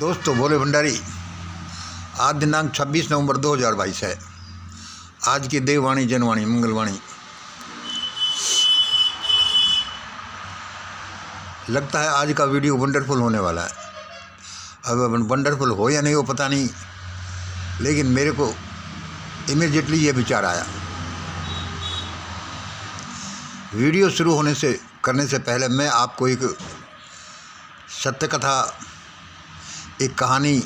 दोस्तों भोले भंडारी, आज दिनांक 26 नवंबर 2022 है। आज की देववाणी जनवाणी मंगलवाणी। लगता है आज का वीडियो वंडरफुल होने वाला है। अब वंडरफुल हो या नहीं हो पता नहीं, लेकिन मेरे को इमीडिएटली ये विचार आया। वीडियो शुरू करने से पहले मैं आपको एक सत्य कथा, एक कहानी,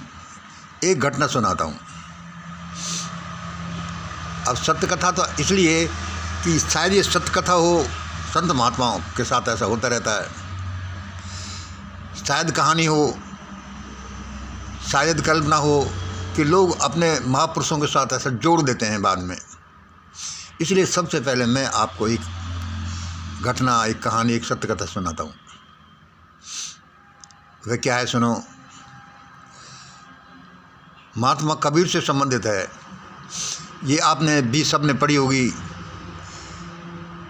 एक घटना सुनाता हूँ। अब सत्य कथा तो इसलिए कि शायद ये सत्य कथा हो, संत महात्माओं के साथ ऐसा होता रहता है। शायद कहानी हो, शायद कल्पना हो कि लोग अपने महापुरुषों के साथ ऐसा जोड़ देते हैं बाद में। इसलिए सबसे पहले मैं आपको एक घटना, एक कहानी, एक सत्य कथा सुनाता हूँ। वह क्या है सुनो। महात्मा कबीर से संबंधित है। ये आपने भी सबने पढ़ी होगी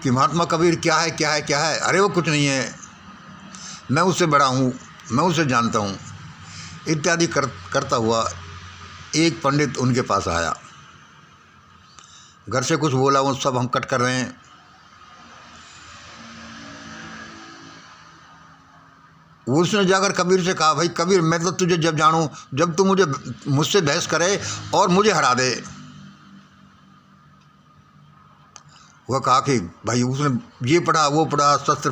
कि महात्मा कबीर क्या है क्या है क्या है। अरे वो कुछ नहीं है, मैं उससे बड़ा हूँ, मैं उसे जानता हूँ इत्यादि करता हुआ एक पंडित उनके पास आया। घर से कुछ बोला, वो सब हम कट कर रहे हैं। उसने जाकर कबीर से कहा, भाई कबीर, मैं तो तुझे जब जानूं जब तू मुझसे बहस करे और मुझे हरा दे। वह कहा कि भाई, उसने ये पढ़ा वो पढ़ा, शास्त्र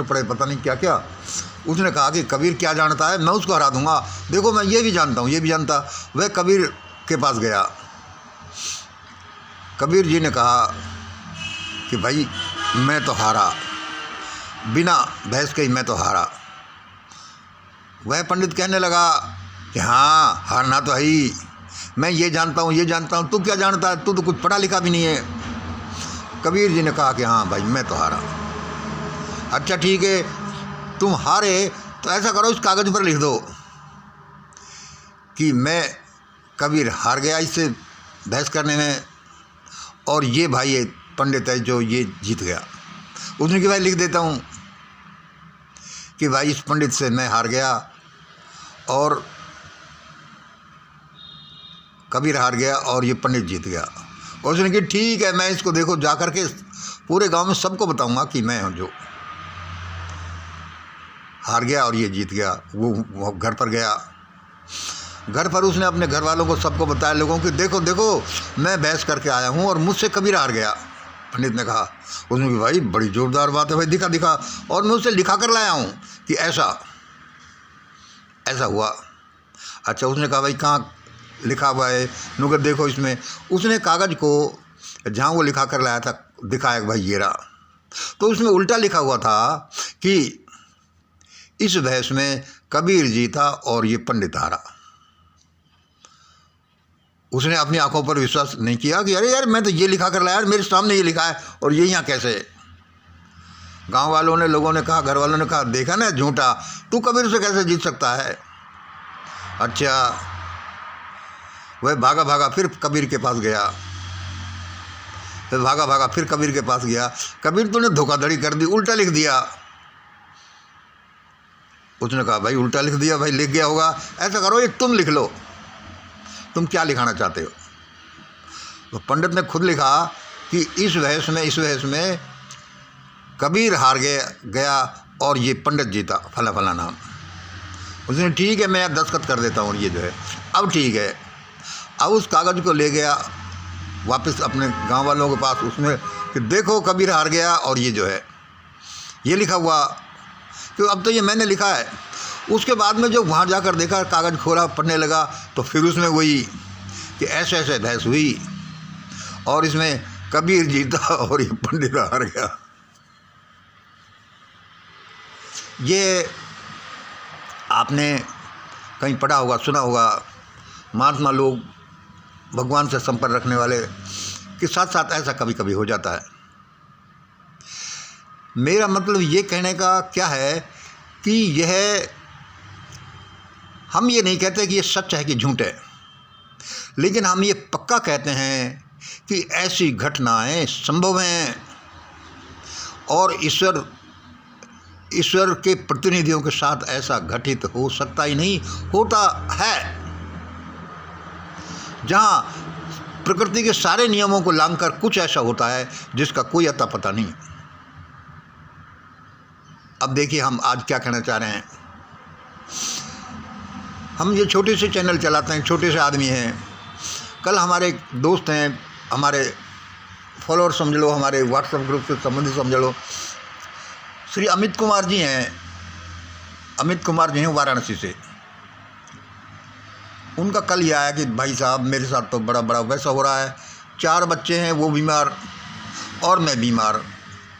पढ़े पता नहीं क्या क्या। उसने कहा कि कबीर क्या जानता है, मैं उसको हरा दूंगा। देखो मैं ये भी जानता हूँ, ये भी जानता। वह कबीर के पास गया। कबीर जी ने कहा कि भाई मैं तो हारा, बिना बहस के ही मैं तो हारा। वह पंडित कहने लगा कि हाँ, हारना तो है ही, मैं ये जानता हूँ, ये जानता हूँ। तू क्या जानता है, तू तो कुछ पढ़ा लिखा भी नहीं है। कबीर जी ने कहा कि हाँ भाई, मैं तो हारा। अच्छा ठीक है, तुम हारे तो ऐसा करो, इस कागज़ पर लिख दो कि मैं कबीर हार गया इससे बहस करने में, और ये भाई ये पंडित है जो ये जीत गया। उसने कि भाई लिख देता हूँ कि भाई इस पंडित से मैं हार गया और कबीर हार गया और ये पंडित जीत गया। और उसने कि ठीक है, मैं इसको देखो जा कर के पूरे गांव में सबको बताऊंगा कि मैं हूँ जो हार गया और ये जीत गया। वो घर पर गया। घर पर उसने अपने घर वालों को सबको बताया, लोगों को, देखो देखो मैं बहस करके आया हूँ और मुझसे कबीर हार गया। पंडित ने कहा, उसने कि भाई बड़ी जोरदार बात है भाई, दिखा दिखा। और मैं उसे लिखा कर लाया हूँ कि ऐसा ऐसा हुआ। अच्छा, उसने कहा भाई कहाँ लिखा हुआ है, नुगर देखो इसमें। उसने कागज़ को जहाँ वो लिखा कर लाया था दिखाया, भाई ये रहा। तो उसमें उल्टा लिखा हुआ था कि इस बहस में कबीर जीता और ये पंडित हारा। उसने अपनी आंखों पर विश्वास नहीं किया कि अरे यार, मैं तो ये लिखा कर लाया, मेरे सामने ये लिखा है और ये यहाँ कैसे। गांव वालों ने, लोगों ने कहा, घर वालों ने कहा, देखा ना झूठा, तू कबीर से कैसे जीत सकता है। अच्छा, वह भागा भागा फिर कबीर के पास गया। फिर भागा भागा फिर कबीर के पास गया। कबीर, तूने धोखाधड़ी कर दी, उल्टा लिख दिया। उसने कहा भाई उल्टा लिख दिया, भाई लिख गया होगा। ऐसा करो, एक तुम लिख लो, तुम क्या लिखाना चाहते हो। तो पंडित ने खुद लिखा कि इस बहस में कबीर हार गया और ये पंडित जीता, फला फला नाम। उसने ठीक है, मैं दस्तखत कर देता हूँ, ये जो है अब ठीक है। अब उस कागज़ को ले गया वापस अपने गांव वालों के पास, उसमें कि देखो कबीर हार गया और ये जो है ये लिखा हुआ, कि अब तो ये मैंने लिखा है। उसके बाद में जो वहाँ जाकर देखा, कागज़ खोला, पढ़ने लगा, तो फिर उसमें वही कि ऐसे ऐसे बहस हुई और इसमें कबीर जीता और ये पंडित हार गया। ये आपने कहीं पढ़ा होगा, सुना होगा। महात्मा लोग, भगवान से संपर्क रखने वाले के साथ साथ ऐसा कभी कभी हो जाता है। मेरा मतलब ये कहने का क्या है कि यह, हम ये नहीं कहते कि ये सच है कि झूठ है, लेकिन हम ये पक्का कहते हैं कि ऐसी घटनाएं संभव हैं और ईश्वर ईश्वर के प्रतिनिधियों के साथ ऐसा घटित हो सकता ही नहीं, होता है। जहाँ प्रकृति के सारे नियमों को लांघकर कुछ ऐसा होता है जिसका कोई अता पता नहीं। अब देखिए हम आज क्या कहना चाह रहे हैं। हम ये छोटे से चैनल चलाते हैं, छोटे से आदमी हैं। कल हमारे एक दोस्त हैं, हमारे फॉलोअर समझ लो, हमारे व्हाट्सएप ग्रुप से संबंधित समझ लो, श्री अमित कुमार जी हैं। अमित कुमार जी हैं वाराणसी से। उनका कल ये आया कि भाई साहब मेरे साथ तो बड़ा बड़ा वैसा हो रहा है, 4 बच्चे हैं, वो बीमार और मैं बीमार।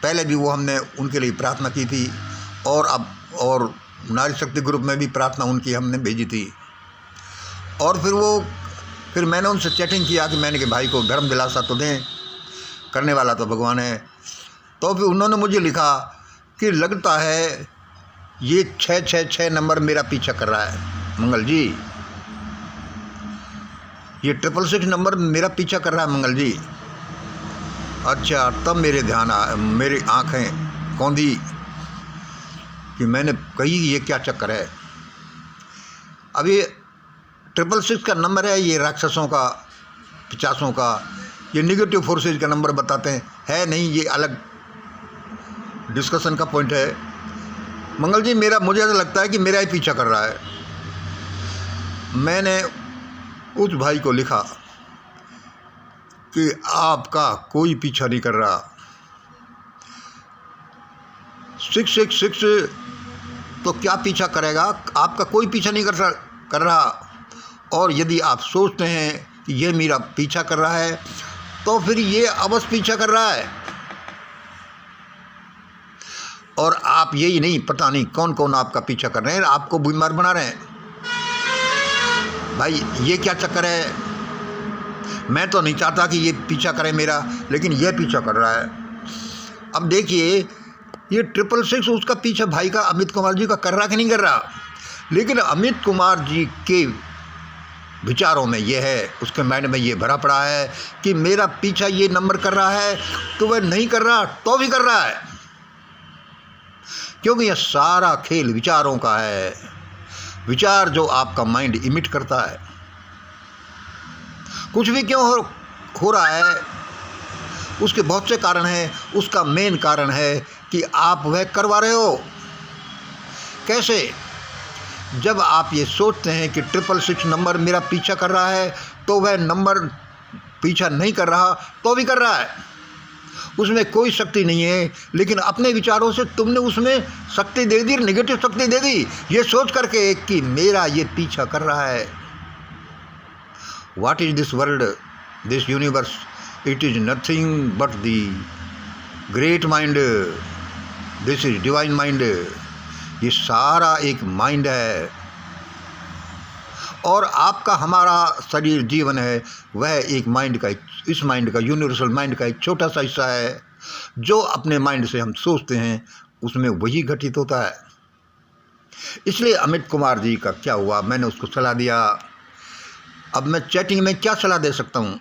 पहले भी वो हमने उनके लिए प्रार्थना की थी और अब और नारी शक्ति ग्रुप में भी प्रार्थना उनकी हमने भेजी थी। और फिर मैंने उनसे चैटिंग किया कि मैंने कि भाई को धर्म दिलासा तो दें, करने वाला तो भगवान है। तो फिर उन्होंने मुझे लिखा कि लगता है ये 666 नंबर मेरा पीछा कर रहा है मंगल जी, ये 666 नंबर मेरा पीछा कर रहा है मंगल जी। अच्छा, तब मेरी आँखें कौंधी कि मैंने कही ये क्या चक्कर है। अब ये 666 का नंबर है, ये राक्षसों का, पिशाचों का, ये निगेटिव फोर्सेज का नंबर बताते हैं, है नहीं, ये अलग डिस्कशन का पॉइंट है। मंगल जी मुझे ऐसा लगता है कि मेरा ही पीछा कर रहा है। मैंने उस भाई को लिखा कि आपका कोई पीछा नहीं कर रहा। 666 तो क्या पीछा करेगा, आपका कोई पीछा नहीं कर रहा। और यदि आप सोचते हैं कि ये मेरा पीछा कर रहा है तो फिर ये अवश्य पीछा कर रहा है। और आप यही नहीं, पता नहीं कौन कौन आपका पीछा कर रहे हैं, आपको बीमार बना रहे हैं। भाई ये क्या चक्कर है। मैं तो नहीं चाहता कि ये पीछा करे मेरा, लेकिन ये पीछा कर रहा है। अब देखिए ये 666 उसका पीछा भाई का, अमित कुमार जी का कर रहा कि नहीं कर रहा। लेकिन अमित कुमार जी के विचारों में ये है, उसके माइंड में ये भरा पड़ा है कि मेरा पीछा ये नंबर कर रहा है, तो वह नहीं कर रहा तो भी कर रहा है, क्योंकि यह सारा खेल विचारों का है। विचार जो आपका माइंड इमिट करता है। कुछ भी क्यों हो रहा है, उसके बहुत से कारण हैं। उसका मेन कारण है कि आप वह करवा रहे हो। कैसे? जब आप ये सोचते हैं कि 666 नंबर मेरा पीछा कर रहा है, तो वह नंबर पीछा नहीं कर रहा तो भी कर रहा है। उसमें कोई शक्ति नहीं है, लेकिन अपने विचारों से तुमने उसमें शक्ति दे दी, नेगेटिव शक्ति दे दी, ये सोच करके कि मेरा ये पीछा कर रहा है। What is this world, this universe? It is nothing but the great mind, this is divine mind. ये सारा एक माइंड है और आपका, हमारा शरीर जीवन है, वह एक माइंड का, इस माइंड का, यूनिवर्सल माइंड का एक छोटा सा हिस्सा है। जो अपने माइंड से हम सोचते हैं उसमें वही घटित होता है। इसलिए अमित कुमार जी का क्या हुआ, मैंने उसको सलाह दिया। अब मैं चैटिंग में क्या सलाह दे सकता हूँ,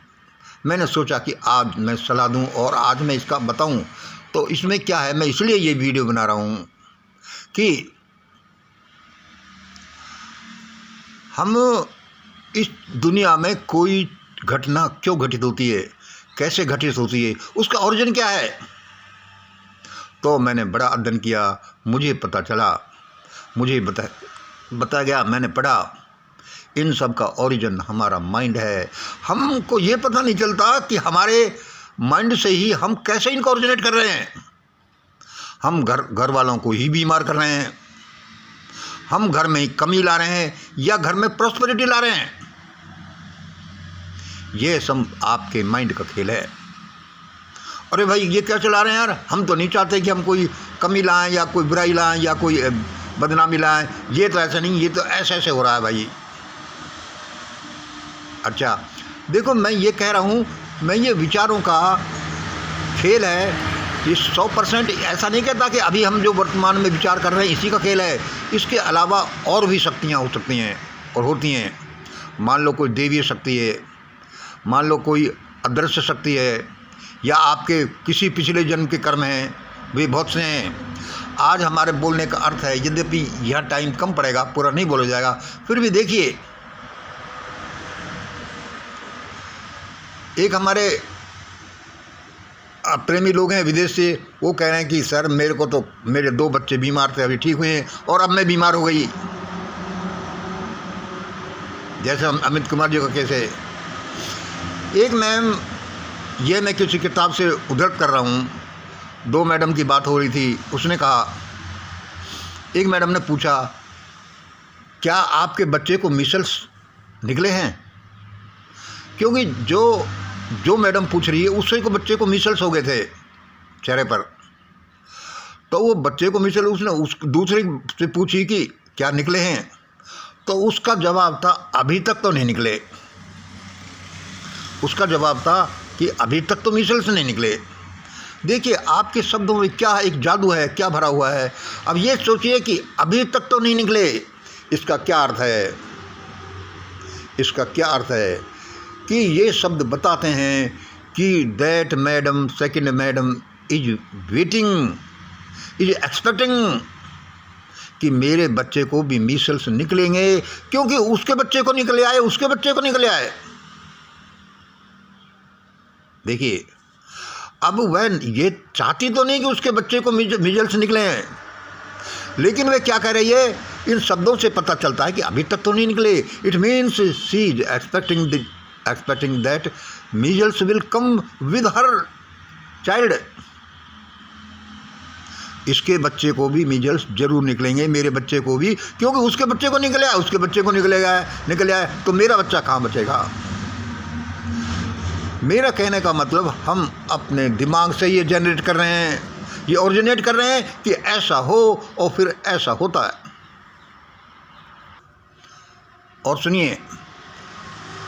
मैंने सोचा कि आज मैं सलाह दूँ और आज मैं इसका बताऊँ। तो इसमें क्या है, मैं इसलिए ये वीडियो बना रहा हूँ कि हम इस दुनिया में कोई घटना क्यों घटित होती है, कैसे घटित होती है, उसका ओरिजिन क्या है। तो मैंने बड़ा अध्ययन किया, मुझे पता चला, मुझे बताया गया, मैंने पढ़ा, इन सब का ओरिजिन हमारा माइंड है। हमको ये पता नहीं चलता कि हमारे माइंड से ही हम कैसे इनको ओरिजिनेट कर रहे हैं। हम घर वालों को ही बीमार कर रहे हैं, हम घर में ही कमी ला रहे हैं या घर में प्रॉस्पेरिटी ला रहे हैं। ये सब आपके माइंड का खेल है। अरे भाई ये क्या चला रहे हैं यार, हम तो नहीं चाहते कि हम कोई कमी लाएं या कोई बुराई लाएं या कोई बदनामी लाएं। ये तो ऐसा नहीं, ये तो ऐसे ऐसे हो रहा है भाई। अच्छा देखो, मैं ये कह रहा हूँ, मैं ये विचारों का खेल है। ये 100% ऐसा नहीं कहता कि अभी हम जो वर्तमान में विचार कर रहे हैं इसी का खेल है। इसके अलावा और भी शक्तियाँ हो सकती हैं और होती हैं। मान लो कोई देवीय शक्ति है, मान लो कोई अदृश्य शक्ति है, या आपके किसी पिछले जन्म के कर्म हैं, वे बहुत से हैं। आज हमारे बोलने का अर्थ है, यद्यपि यह टाइम कम पड़ेगा, पूरा नहीं बोला जाएगा, फिर भी देखिए, एक हमारे प्रेमी लोग हैं विदेश से, वो कह रहे हैं कि सर मेरे को तो मेरे 2 बच्चे बीमार थे, अभी ठीक हुए हैं, और अब मैं बीमार हो गई। जैसे अमित कुमार जी का केस है। एक मैम, ये मैं किसी किताब से उद्धृत कर रहा हूँ, 2 मैडम की बात हो रही थी। उसने कहा, एक मैडम ने पूछा, क्या आपके बच्चे को मीसल्स निकले हैं? क्योंकि जो मैडम पूछ रही है उससे को बच्चे को मीसल्स हो गए थे चेहरे पर, तो वो बच्चे को मीसल्स, उसने उस दूसरे से पूछी कि क्या निकले हैं, तो उसका जवाब था अभी तक तो नहीं निकले। उसका जवाब था कि अभी तक तो मीसल्स नहीं निकले। देखिए आपके शब्दों में क्या एक जादू है, क्या भरा हुआ है। अब ये सोचिए कि अभी तक तो नहीं निकले, इसका क्या अर्थ है? इसका क्या अर्थ है कि ये शब्द बताते हैं कि that madam, second madam is waiting, is expecting कि मेरे बच्चे को भी मीसल्स निकलेंगे, क्योंकि उसके बच्चे को निकले आए, उसके बच्चे को निकले आए। देखिए, अब वह ये चाहती तो नहीं कि उसके बच्चे को मीजल्स निकले हैं, लेकिन वे क्या कह रही है, इन शब्दों से पता चलता है कि अभी तक तो नहीं निकले। It means she is expecting that measles will come with her child. इसके बच्चे को भी मीजल्स जरूर निकलेंगे, मेरे बच्चे को भी, क्योंकि उसके बच्चे को निकले आए, उसके बच्चे को निकल आए, तो मेरा बच्चा कहाँ बचेगा? मेरा कहने का मतलब, हम अपने दिमाग से ये जनरेट कर रहे हैं, ये ओरिजिनेट कर रहे हैं कि ऐसा हो, और फिर ऐसा होता है। और सुनिए,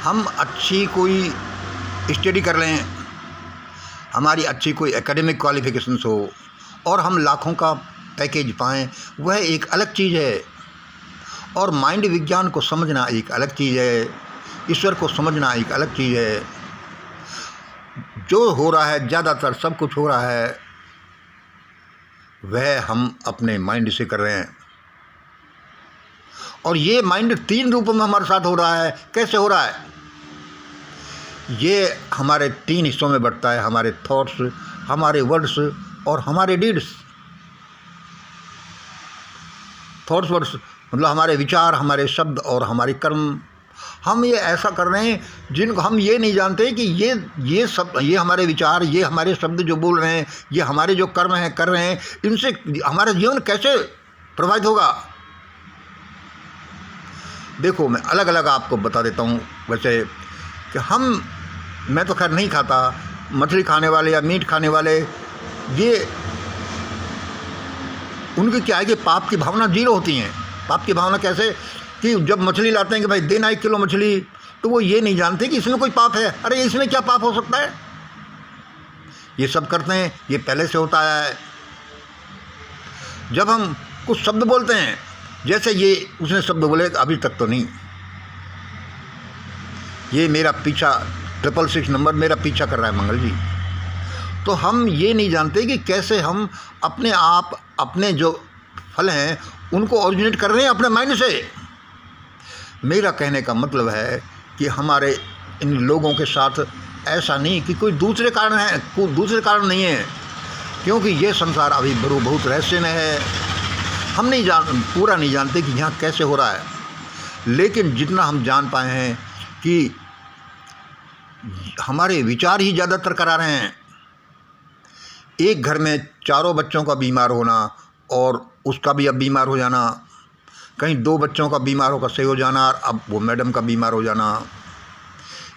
हम अच्छी कोई स्टडी कर रहे हैं, हमारी अच्छी कोई एकेडमिक क्वालिफिकेशंस हो, और हम लाखों का पैकेज पाएं, वह एक अलग चीज़ है। और माइंड विज्ञान को समझना एक अलग चीज़ है, ईश्वर को समझना एक अलग चीज़ है। जो हो रहा है, ज़्यादातर सब कुछ हो रहा है, वह हम अपने माइंड से कर रहे हैं। और ये माइंड 3 रूपों में हमारे साथ हो रहा है। कैसे हो रहा है? ये हमारे 3 हिस्सों में बढ़ता है, हमारे थॉट्स, हमारे वर्ड्स और हमारे डीड्स। थॉट्स, वर्ड्स मतलब हमारे विचार, हमारे शब्द और हमारे कर्म। हम ये ऐसा कर रहे हैं जिनको हम ये नहीं जानते कि ये सब, ये हमारे विचार, ये हमारे शब्द जो बोल रहे हैं, ये हमारे जो कर्म हैं कर रहे हैं, इनसे हमारा जीवन कैसे प्रभावित होगा। देखो, मैं अलग अलग आपको बता देता हूँ। वैसे कि मैं तो खैर नहीं खाता, मछली खाने वाले या मीट खाने वाले, ये उनकी क्या है कि पाप की भावना 0 होती हैं। पाप की भावना कैसे कि जब मछली लाते हैं कि भाई देना 1 किलो मछली, तो वो ये नहीं जानते कि इसमें कोई पाप है। अरे इसमें क्या पाप हो सकता है? ये सब करते हैं, ये पहले से होता है। जब हम कुछ शब्द बोलते हैं, जैसे ये उसने शब्द बोले अभी तक तो नहीं, ये मेरा पीछा 666 नंबर मेरा पीछा कर रहा है मंगल जी, तो हम ये नहीं जानते कि कैसे हम अपने आप, अपने जो फल हैं उनको ओरिजिनेट कर रहे हैं अपने माइंड से। मेरा कहने का मतलब है कि हमारे इन लोगों के साथ ऐसा नहीं कि कोई दूसरे कारण है, कोई दूसरे कारण नहीं है, क्योंकि ये संसार अभी बहुत रहस्य में है। हम पूरा नहीं जानते कि यहाँ कैसे हो रहा है, लेकिन जितना हम जान पाए हैं कि हमारे विचार ही ज़्यादातर करा रहे हैं। एक घर में 4 बच्चों का बीमार होना और उसका भी अब बीमार हो जाना, कहीं 2 बच्चों का बीमार होकर सही हो जाना और अब वो मैडम का बीमार हो जाना,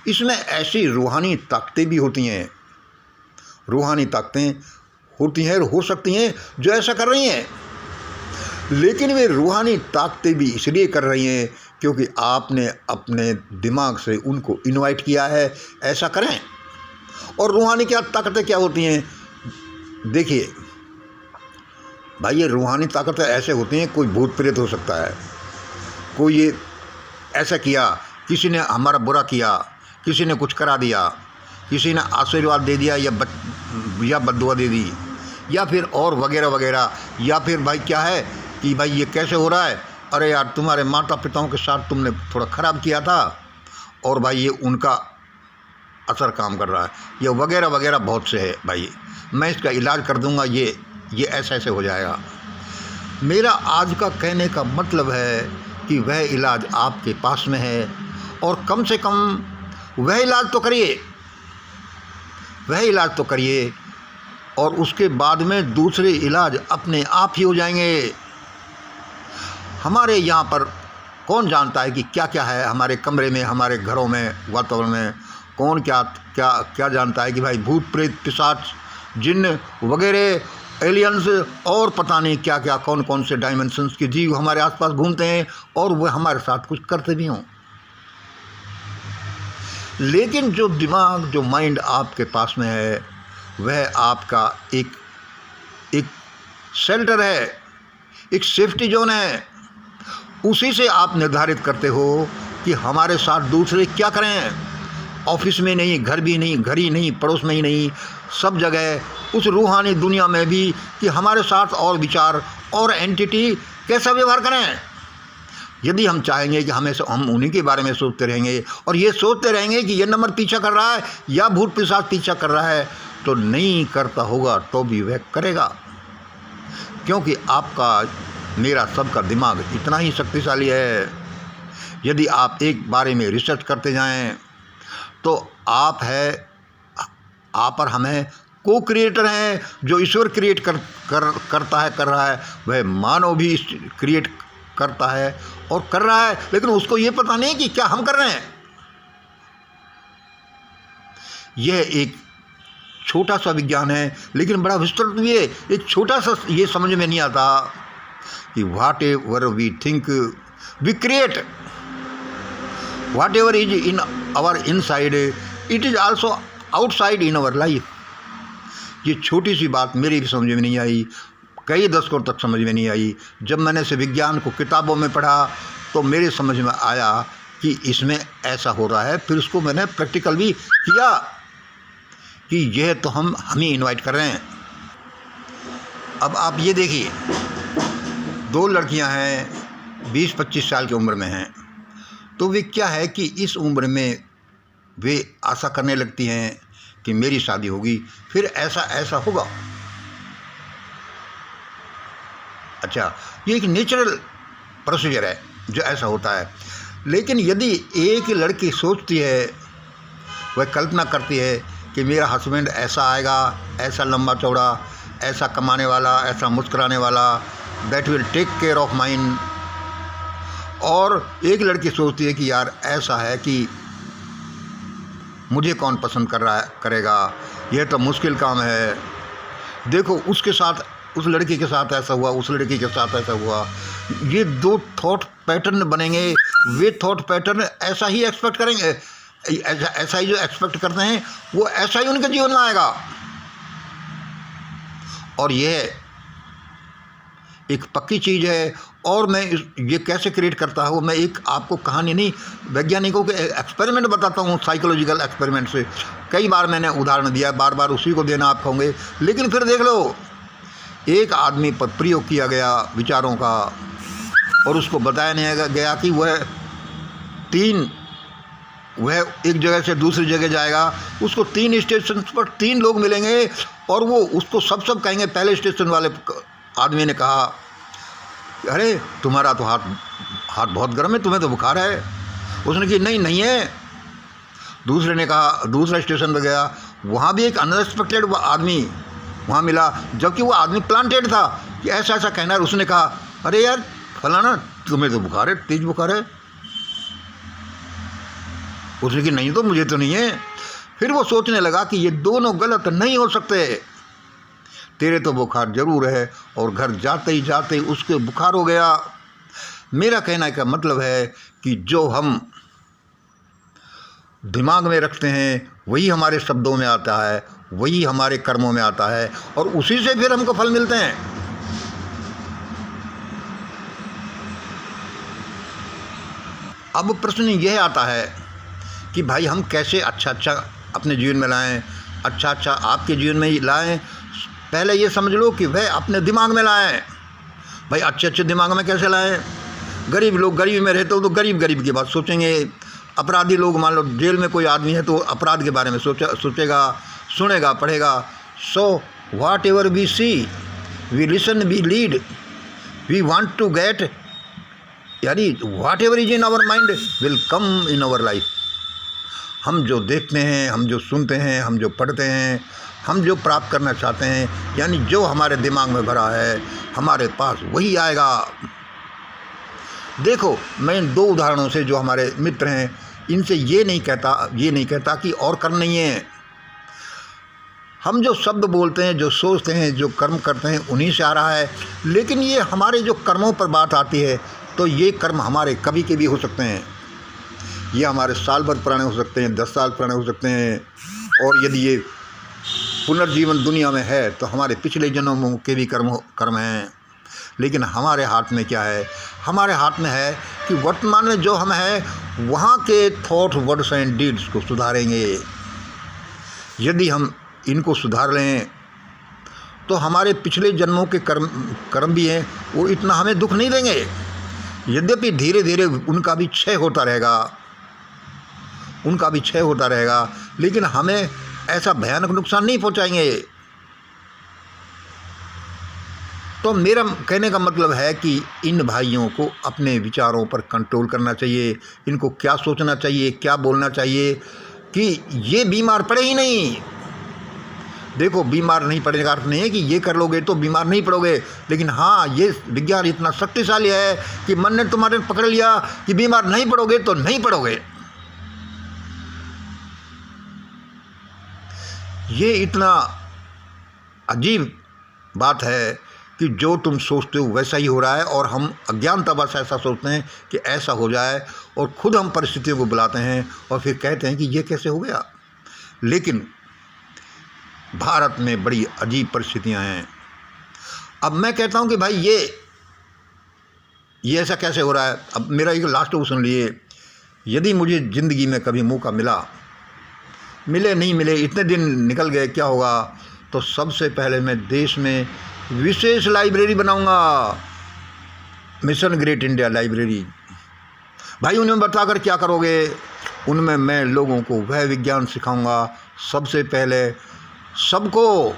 इसमें ऐसी रूहानी ताकतें भी होती हैं, रूहानी ताकतें होती हैं और हो सकती हैं जो ऐसा कर रही हैं। लेकिन वे रूहानी ताकतें भी इसलिए कर रही हैं क्योंकि आपने अपने दिमाग से उनको इनवाइट किया है ऐसा करें। और रूहानी क्या ताकतें क्या होती हैं? देखिए भाई, ये रूहानी ताकतें ऐसे होती हैं, कोई भूत प्रेत हो सकता है, कोई ये ऐसा किया, किसी ने हमारा बुरा किया, किसी ने कुछ करा दिया, किसी ने आशीर्वाद दे दिया या बद्दुआ दे दी, या फिर और वगैरह वगैरह, या फिर भाई क्या है कि भाई ये कैसे हो रहा है, अरे यार तुम्हारे माता पिताओं के साथ तुमने थोड़ा ख़राब किया था और भाई ये उनका असर काम कर रहा है, ये वगैरह वगैरह बहुत से है भाई, मैं इसका इलाज कर दूंगा, ये ऐसे ऐसे हो जाएगा। मेरा आज का कहने का मतलब है कि वह इलाज आपके पास में है और कम से कम वह इलाज तो करिए, वह इलाज तो करिए, और उसके बाद में दूसरे इलाज अपने आप ही हो जाएंगे। हमारे यहाँ पर कौन जानता है कि क्या क्या है हमारे कमरे में, हमारे घरों में, वातावरण में, कौन क्या क्या क्या जानता है कि भाई भूत प्रेत पिशाच जिन्न वगैरह एलियंस और पता नहीं क्या क्या कौन कौन से डायमेंशंस के जीव हमारे आसपास घूमते हैं और वह हमारे साथ कुछ करते भी हों। लेकिन जो दिमाग, जो माइंड आपके पास में है, वह आपका एक शेल्टर है, एक सेफ्टी जोन है। उसी से आप निर्धारित करते हो कि हमारे साथ दूसरे क्या करें। ऑफिस में नहीं, घर भी नहीं, घर ही नहीं, पड़ोस में ही नहीं, सब जगह, उस रूहानी दुनिया में भी कि हमारे साथ और विचार और एंटिटी कैसा व्यवहार करें। यदि हम चाहेंगे कि हमेशा हम उन्हीं के बारे में सोचते रहेंगे और ये सोचते रहेंगे कि ये नंबर पीछा कर रहा है या भूत पिशाच पीछा कर रहा है, तो नहीं करता होगा तो भी वह करेगा, क्योंकि आपका मेरा सबका दिमाग इतना ही शक्तिशाली है। यदि आप एक बारे में रिसर्च करते जाएं तो आप और हमें को क्रिएटर हैं। जो ईश्वर क्रिएट कर रहा है वह मानव भी क्रिएट करता है और कर रहा है, लेकिन उसको ये पता नहीं कि क्या हम कर रहे हैं। यह एक छोटा सा विज्ञान है, लेकिन बड़ा विस्तृत भी है। एक छोटा सा ये समझ में नहीं आता कि whatever we think we create, whatever is in our inside it is also outside in our life. ये छोटी सी बात मेरी भी समझ में नहीं आई, कई दशकों तक समझ में नहीं आई। जब मैंने इस विज्ञान को किताबों में पढ़ा तो मेरे समझ में आया कि इसमें ऐसा हो रहा है। फिर उसको मैंने प्रैक्टिकल भी किया कि यह तो हम ही इनवाइट कर रहे हैं। अब आप ये देखिए, दो लड़कियां हैं, 20-25 साल की उम्र में हैं, तो वे क्या है कि इस उम्र में वे आशा करने लगती हैं कि मेरी शादी होगी, फिर ऐसा ऐसा होगा। अच्छा, ये एक नेचुरल प्रोसीजर है जो ऐसा होता है। लेकिन यदि एक लड़की सोचती है, वह कल्पना करती है कि मेरा हस्बैंड ऐसा आएगा, ऐसा लंबा चौड़ा, ऐसा कमाने वाला, ऐसा मुस्कुराने वाला, that will take care of mine, और एक लड़की सोचती है कि यार ऐसा है कि मुझे कौन पसंद करेगा, यह तो मुश्किल काम है। देखो उसके साथ, उस लड़की के साथ ऐसा हुआ, उस लड़की के साथ ऐसा हुआ। ये दो थॉट पैटर्न बनेंगे। वे थॉट पैटर्न ऐसा ही एक्सपेक्ट करेंगे, ऐसा ही जो एक्सपेक्ट करते हैं वो ऐसा ही उनके जीवन में आएगा। और यह एक पक्की चीज़ है। और मैं ये कैसे क्रिएट करता हूँ, मैं एक आपको कहानी नहीं, वैज्ञानिकों के एक्सपेरिमेंट बताता हूँ, साइकोलॉजिकल एक्सपेरिमेंट से। कई बार मैंने उदाहरण दिया, बार बार उसी को देना आप कहोगे, लेकिन फिर देख लो, एक आदमी पर प्रयोग किया गया विचारों का और उसको बताया नहीं गया कि वह एक जगह से दूसरी जगह जाएगा, उसको 3 स्टेशन पर 3 लोग मिलेंगे और वो उसको सब कहेंगे। पहले स्टेशन वाले आदमी ने कहा, अरे तुम्हारा तो हाथ बहुत गर्म है, तुम्हें तो बुखार है। उसने कहा नहीं है। दूसरे ने कहा, दूसरा स्टेशन पर गया, वहाँ भी एक अनएक्सपेक्टेड आदमी वहाँ मिला, जबकि वो आदमी प्लांटेड था कि ऐसा ऐसा कहना है। उसने कहा, अरे यार फलाना तुम्हें तो बुखार है, तेज बुखार है। उसने कहा नहीं तो मुझे तो नहीं है। फिर वो सोचने लगा कि ये दोनों गलत नहीं हो सकते, तेरे तो बुखार जरूर है, और घर जाते ही उसके बुखार हो गया। मेरा कहने का मतलब है कि जो हम दिमाग में रखते हैं वही हमारे शब्दों में आता है, वही हमारे कर्मों में आता है, और उसी से फिर हमको फल मिलते हैं। अब प्रश्न यह आता है कि भाई हम कैसे अच्छा अपने जीवन में लाएं, अच्छा आपके जीवन में ही लाएं, पहले ये समझ लो कि वह अपने दिमाग में लाएं। भाई अच्छे अच्छे दिमाग में कैसे लाएं? गरीब लोग गरीब में रहते हो तो गरीब गरीब की बात सोचेंगे। अपराधी लोग, मान लो जेल में कोई आदमी है तो अपराध के बारे में सोचेगा, सुनेगा, पढ़ेगा। So whatever we see, we listen, we lead, we want to get, यानी whatever is in our mind will come in our life. हम जो देखते हैं, हम जो सुनते हैं, हम जो पढ़ते हैं, हम जो प्राप्त करना चाहते हैं, यानी जो हमारे दिमाग में भरा है हमारे पास वही आएगा। देखो, मैं इन 2 उदाहरणों से, जो हमारे मित्र हैं, इनसे ये नहीं कहता कि और कर्म नहीं है। हम जो शब्द बोलते हैं, जो सोचते हैं, जो कर्म करते हैं, उन्हीं से आ रहा है। लेकिन ये हमारे जो कर्मों पर बात आती है तो ये कर्म हमारे कभी के भी हो सकते हैं। ये हमारे साल भर पुराने हो सकते हैं, 10 साल पुराने हो सकते हैं। और यदि ये पुनर्जीवन दुनिया में है तो हमारे पिछले जन्मों के भी कर्म हैं। लेकिन हमारे हाथ में क्या है? हमारे हाथ में है कि वर्तमान में जो हम हैं वहाँ के थॉट, वर्ड्स एंड डीड्स को सुधारेंगे। यदि हम इनको सुधार लें तो हमारे पिछले जन्मों के कर्म भी हैं, वो इतना हमें दुख नहीं देंगे। यद्यपि धीरे धीरे उनका भी क्षय होता रहेगा, लेकिन हमें ऐसा भयानक नुकसान नहीं पहुंचाएंगे। तो मेरा कहने का मतलब है कि इन भाइयों को अपने विचारों पर कंट्रोल करना चाहिए। इनको क्या सोचना चाहिए, क्या बोलना चाहिए कि ये बीमार पड़े ही नहीं। देखो, बीमार नहीं पड़ने का अर्थ नहीं है कि ये कर लोगे तो बीमार नहीं पड़ोगे, लेकिन हाँ, ये विज्ञान इतना शक्तिशाली है कि मन ने तुम्हारे पकड़ लिया कि बीमार नहीं पड़ोगे तो नहीं पड़ोगे। ये इतना अजीब बात है कि जो तुम सोचते हो वैसा ही हो रहा है, और हम अज्ञानतावश ऐसा सोचते हैं कि ऐसा हो जाए, और खुद हम परिस्थितियों को बुलाते हैं और फिर कहते हैं कि ये कैसे हो गया। लेकिन भारत में बड़ी अजीब परिस्थितियां हैं। अब मैं कहता हूं कि भाई ये ऐसा कैसे हो रहा है। अब मेरा एक लास्ट वो सुन लिए, यदि मुझे ज़िंदगी में कभी मौका मिले नहीं मिले, इतने दिन निकल गए, क्या होगा? तो सबसे पहले मैं देश में विशेष लाइब्रेरी बनाऊंगा, मिशन ग्रेट इंडिया लाइब्रेरी। भाई उन्हें बताकर क्या करोगे? उनमें मैं लोगों को वह विज्ञान सिखाऊंगा, सबसे पहले सबको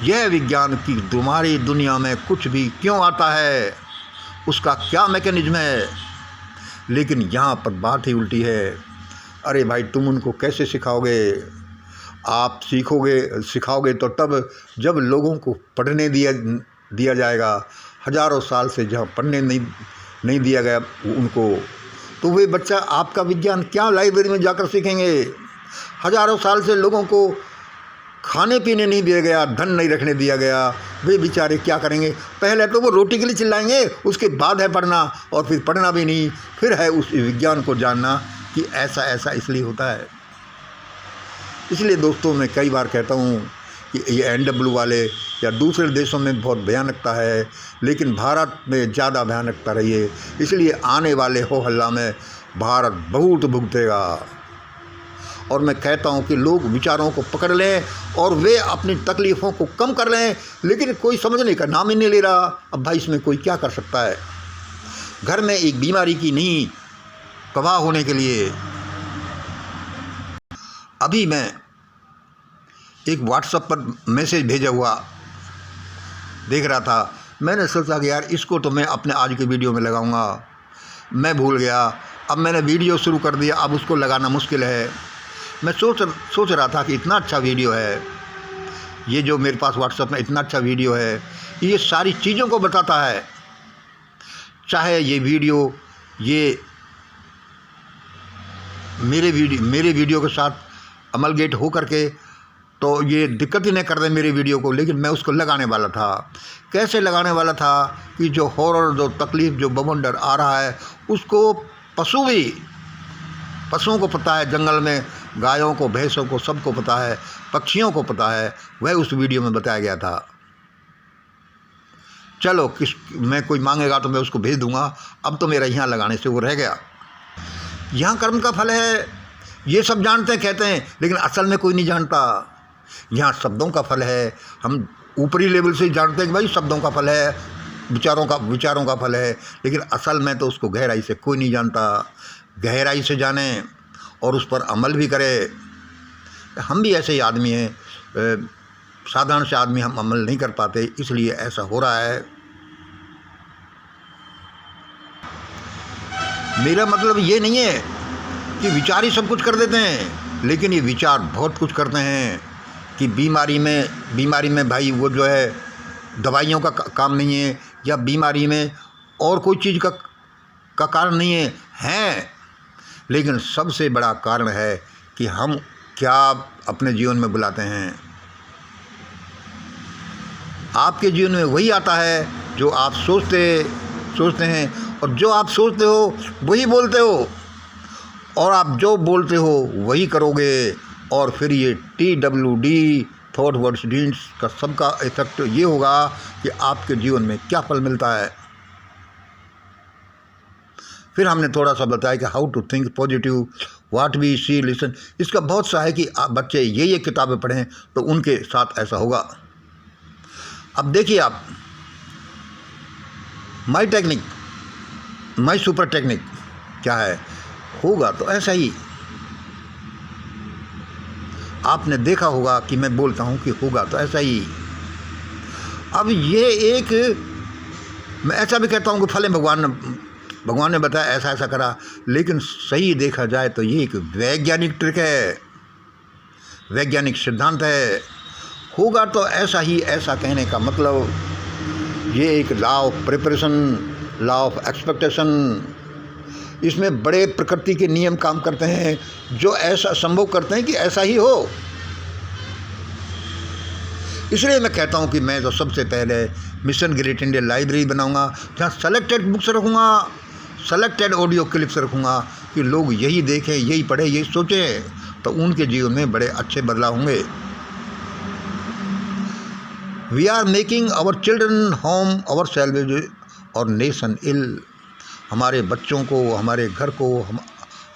यह विज्ञान कि तुम्हारी दुनिया में कुछ भी क्यों आता है, उसका क्या मैकेनिज्म है। लेकिन यहाँ पर बात ही उल्टी है। अरे भाई, तुम उनको कैसे सिखाओगे? आप सिखाओगे तो तब जब लोगों को पढ़ने दिया जाएगा। हजारों साल से जहाँ पढ़ने नहीं दिया गया उनको, तो वे बच्चा आपका विज्ञान क्या लाइब्रेरी में जाकर सीखेंगे? हजारों साल से लोगों को खाने पीने नहीं दिया गया, धन नहीं रखने दिया गया, वे बेचारे क्या करेंगे? पहले तो वो रोटी के लिए चिल्लाएंगे, उसके बाद है पढ़ना, और फिर पढ़ना भी नहीं, फिर है उस विज्ञान को जानना कि ऐसा ऐसा इसलिए होता है। इसलिए दोस्तों, मैं कई बार कहता हूँ कि ये NW वाले या दूसरे देशों में बहुत भयानकता है, लेकिन भारत में ज़्यादा भयानकता रही है। इसलिए आने वाले हो हल्ला में भारत बहुत भुगतेगा। और मैं कहता हूँ कि लोग विचारों को पकड़ लें और वे अपनी तकलीफ़ों को कम कर लें, लेकिन कोई समझने का नाम ही नहीं ले रहा। अब भाई, इसमें कोई क्या कर सकता है? घर में एक बीमारी की नहीं तबाह होने के लिए। अभी मैं एक WhatsApp पर मैसेज भेजा हुआ देख रहा था। मैंने सोचा कि यार, इसको तो मैं अपने आज के वीडियो में लगाऊंगा। मैं भूल गया। अब मैंने वीडियो शुरू कर दिया, अब उसको लगाना मुश्किल है। मैं सोच रहा था कि इतना अच्छा वीडियो है ये, जो मेरे पास WhatsApp में इतना अच्छा वीडियो है, ये सारी चीज़ों को बताता है। चाहे ये वीडियो मेरे वीडियो के साथ अमलगेट हो करके तो ये दिक्कत ही नहीं कर दे मेरे वीडियो को, लेकिन मैं उसको लगाने वाला था। कैसे लगाने वाला था कि जो हॉरर, जो तकलीफ़, जो बवंडर आ रहा है, उसको पशुओं को पता है, जंगल में गायों को, भैंसों को, सबको पता है, पक्षियों को पता है। वह उस वीडियो में बताया गया था। चलो, मैं कोई मांगेगा तो मैं उसको भेज दूंगा। अब तो मेरा यहाँ लगाने से वो रह गया। यहाँ कर्म का फल है, ये सब जानते हैं, कहते हैं, लेकिन असल में कोई नहीं जानता। यहाँ शब्दों का फल है। हम ऊपरी लेवल से जानते हैं कि भाई शब्दों का फल है, विचारों का फल है, लेकिन असल में तो उसको गहराई से कोई नहीं जानता। गहराई से जाने और उस पर अमल भी करे। हम भी ऐसे ही आदमी हैं, साधारण से आदमी, हम अमल नहीं कर पाते, इसलिए ऐसा हो रहा है। मेरा मतलब ये नहीं है कि विचार ही सब कुछ कर देते हैं, लेकिन ये विचार बहुत कुछ करते हैं कि बीमारी में भाई वो जो है दवाइयों का काम नहीं है, या बीमारी में और कोई चीज़ का कारण नहीं है, लेकिन सबसे बड़ा कारण है कि हम क्या अपने जीवन में बुलाते हैं। आपके जीवन में वही आता है जो आप सोचते हैं, और जो आप सोचते हो वही बोलते हो, और आप जो बोलते हो वही करोगे। और फिर ये TWD, थॉट वर्ड्स डीड्स का सबका इफेक्ट ये होगा कि आपके जीवन में क्या फल मिलता है। फिर हमने थोड़ा सा बताया कि how to think positive, what we see listen. इसका बहुत सा है कि आप बच्चे ये किताबें पढ़ें तो उनके साथ ऐसा होगा। अब देखिए आप, माई टेक्निक, माई सुपर टेक्निक क्या है, होगा तो ऐसा ही। आपने देखा होगा कि मैं बोलता हूँ कि होगा तो ऐसा ही। अब ये एक, मैं ऐसा भी कहता हूँ कि फले भगवान ने बताया, ऐसा ऐसा करा, लेकिन सही देखा जाए तो ये एक वैज्ञानिक ट्रिक है, वैज्ञानिक सिद्धांत है। होगा तो ऐसा ही, ऐसा कहने का मतलब ये एक law of preparation, law of expectation, इसमें बड़े प्रकृति के नियम काम करते हैं जो ऐसा संभव करते हैं कि ऐसा ही हो। इसलिए मैं कहता हूँ कि मैं तो सबसे पहले मिशन ग्रेट इंडिया लाइब्रेरी बनाऊंगा, जहाँ सेलेक्टेड बुक्स रखूँगा, सेलेक्टेड ऑडियो क्लिप्स रखूँगा कि लोग यही देखें, यही पढ़ें, यही सोचें, तो उनके जीवन में बड़े अच्छे बदलाव होंगे। We are making our children home our salvage और नेशन इल। हमारे बच्चों को, हमारे घर को,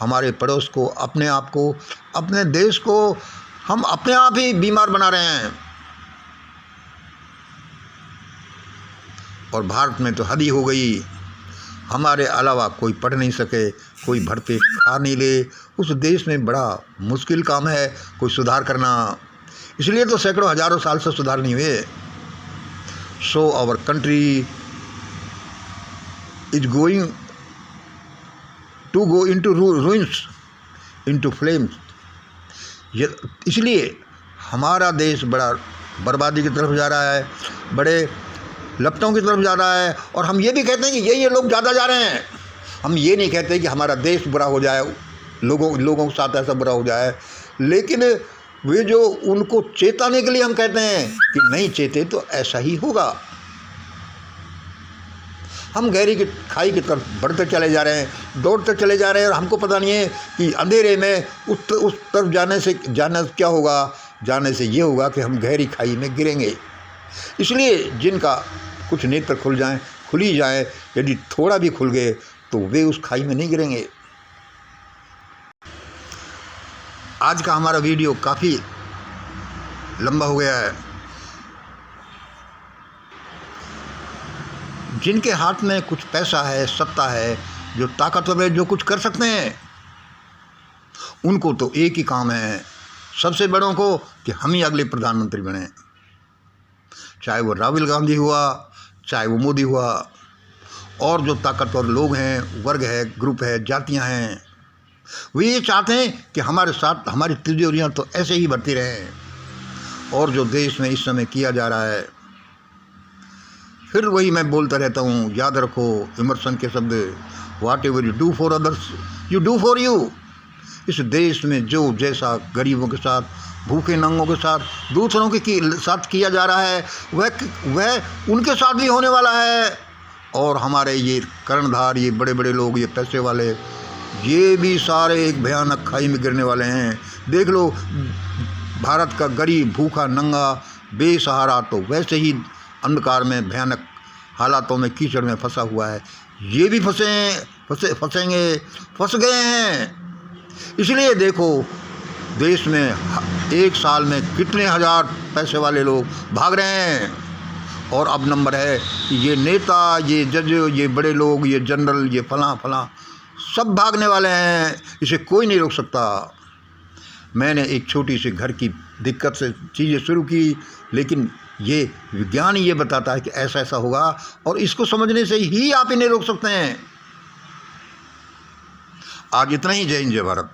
हमारे पड़ोस को, अपने आप को, अपने देश को हम अपने आप ही बीमार बना रहे हैं। और भारत में तो हद ही हो गई, हमारे अलावा कोई पढ़ नहीं सके, कोई भरपेट खा नहीं ले, उस देश में बड़ा मुश्किल काम है कोई सुधार करना। इसलिए तो सैकड़ों हजारों साल से सुधार नहीं हुए। So our country is going to go into ruins, into flames. इसलिए हमारा देश बड़ा बर्बादी की तरफ जा रहा है, बड़े लपटों की तरफ जा रहा है। और हम ये भी कहते हैं कि ये लोग ज़्यादा जा रहे हैं। हम ये नहीं कहते कि हमारा देश बुरा हो जाए, लोगों के साथ ऐसा बुरा हो जाए, लेकिन वे जो उनको चेताने के लिए हम कहते हैं कि नहीं चेते तो ऐसा ही होगा। हम गहरी की खाई की तरफ बढ़ते चले जा रहे हैं, दौड़ते चले जा रहे हैं, और हमको पता नहीं है कि अंधेरे में उस तरफ जाने से क्या होगा। जाने से ये होगा कि हम गहरी खाई में गिरेंगे। इसलिए जिनका कुछ नेत्र खुल ही जाए, यदि थोड़ा भी खुल गए तो वे उस खाई में नहीं गिरेंगे। आज का हमारा वीडियो काफ़ी लंबा हो गया है। जिनके हाथ में कुछ पैसा है, सत्ता है, जो ताकतवर है, जो कुछ कर सकते हैं, उनको तो एक ही काम है, सबसे बड़ों को, कि हम ही अगले प्रधानमंत्री बने। चाहे वो राहुल गांधी हुआ, चाहे वो मोदी हुआ, और जो ताकतवर लोग हैं, वर्ग है, ग्रुप है, जातियां हैं, वे ये चाहते हैं कि हमारे साथ हमारी तिजोरियाँ तो ऐसे ही बढ़ती रहें। और जो देश में इस समय किया जा रहा है, फिर वही मैं बोलता रहता हूँ, याद रखो इमर्सन के शब्द, what ever you do for others you do for you. इस देश में जो जैसा गरीबों के साथ, भूखे नंगों के साथ, दूसरों के साथ किया जा रहा है, वह उनके साथ भी होने वाला है। और हमारे ये कर्णधार, ये बड़े बड़े लोग, ये पैसे वाले, ये भी सारे एक भयानक खाई में गिरने वाले हैं। देख लो, भारत का गरीब, भूखा, नंगा, बेसहारा तो वैसे ही अंधकार में, भयानक हालातों में, कीचड़ में फंसा हुआ है। ये भी फंस गए हैं। इसलिए देखो, देश में एक साल में कितने हजार पैसे वाले लोग भाग रहे हैं। और अब नंबर है कि ये नेता, ये जज, ये बड़े लोग, ये जनरल, ये फलां फलां सब भागने वाले हैं, इसे कोई नहीं रोक सकता। मैंने एक छोटी सी घर की दिक्कत से चीज़ें शुरू की, लेकिन ये विज्ञान ये बताता है कि ऐसा ऐसा होगा, और इसको समझने से ही आप इन्हें रोक सकते हैं। आज इतना ही। जय हिंद, जय भारत।